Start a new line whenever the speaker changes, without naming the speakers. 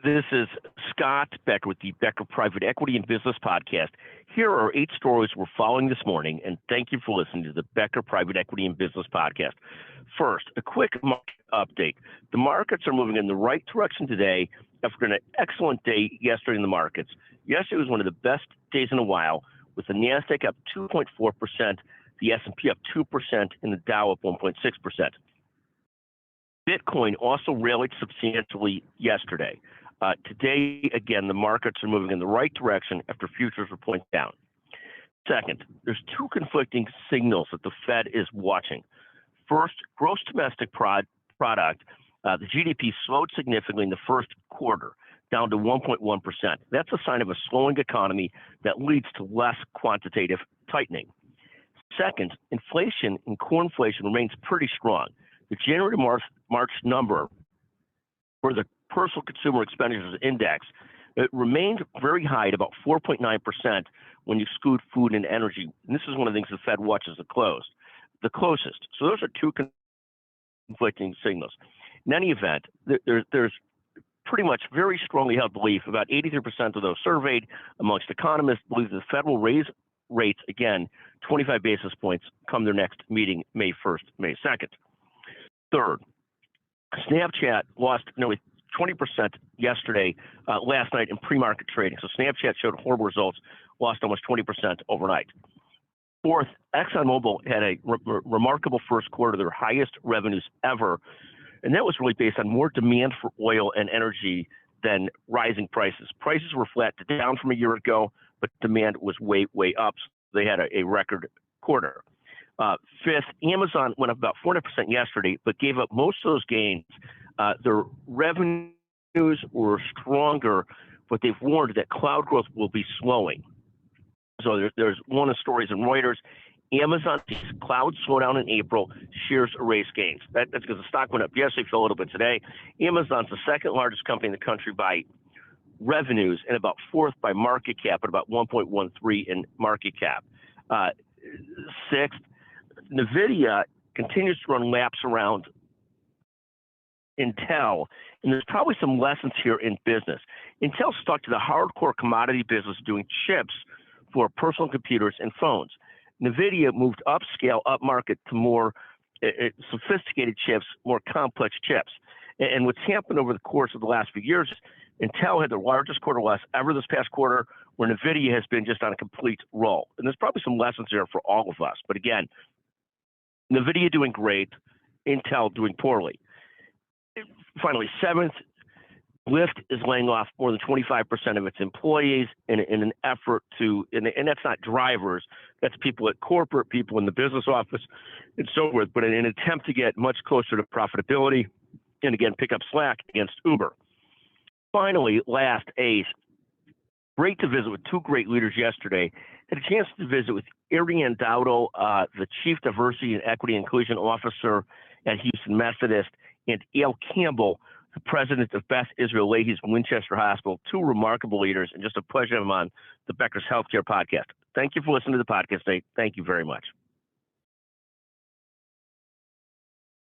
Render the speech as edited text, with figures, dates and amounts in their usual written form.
This is Scott Becker with the Becker Private Equity and Business Podcast. Here are 8 stories we're following this morning, and thank you for listening to the Becker Private Equity and Business Podcast. First, a quick market update. The markets are moving in the right direction today after an excellent day yesterday in the markets. Yesterday was one of the best days in a while, with the NASDAQ up 2.4%, the S&P up 2%, and the Dow up 1.6%. Bitcoin also rallied substantially yesterday. Today, again, the markets are moving in the right direction after futures were pointed down. Second, there's 2 conflicting signals that the Fed is watching. First, gross domestic product, the GDP slowed significantly in the first quarter, down to 1.1%. That's a sign of a slowing economy that leads to less quantitative tightening. Second, inflation and core inflation remains pretty strong. The January to March number for the personal consumer expenditures index, it remained very high at about 4.9% when you exclude food and energy. And this is one of the things the Fed watches the closest. So those are 2 conflicting signals. In any event, there's pretty much very strongly held belief, about 83% of those surveyed amongst economists believe the Fed will raise rates again 25 basis points come their next meeting May 1st, May 2nd. Third, Snapchat lost nearly 20% yesterday, last night in pre-market trading. So Snapchat showed horrible results, lost almost 20% overnight. Fourth, ExxonMobil had a remarkable first quarter, their highest revenues ever. And that was really based on more demand for oil and energy than rising prices. Prices were flat to down from a year ago, but demand was way, way up. So they had a record quarter. Fifth, Amazon went up about 400% yesterday, but gave up most of those gains. Their revenues were stronger, but they've warned that cloud growth will be slowing. So there's one of the stories in Reuters. Amazon sees cloud slowdown in April, shares erase gains. That's because the stock went up yesterday, fell a little bit today. Amazon's the 2nd largest company in the country by revenues and about 4th by market cap at about 1.13 in market cap. 6th, NVIDIA continues to run laps around Intel, and there's probably some lessons here in business. Intel stuck to the hardcore commodity business doing chips for personal computers and phones. NVIDIA moved upscale, upmarket to more sophisticated chips, more complex chips. And what's happened over the course of the last few years, Intel had the largest quarter loss ever this past quarter, where NVIDIA has been just on a complete roll. And there's probably some lessons there for all of us. But again, NVIDIA doing great, Intel doing poorly. Finally, 7th, Lyft is laying off more than 25% of its employees in an effort to, and that's not drivers, that's people at corporate, people in the business office, and so forth, but in an attempt to get much closer to profitability and again, pick up slack against Uber. Finally, last, 8th, great to visit with 2 great leaders yesterday. Had a chance to visit with Ariane Dowdle, the Chief Diversity and Equity Inclusion Officer at Houston Methodist, and Al Campbell, the president of Beth Israel Lahey's Winchester Hospital. 2 remarkable leaders, and just a pleasure to have them on the Becker's Healthcare Podcast. Thank you for listening to the podcast today. Thank you very much.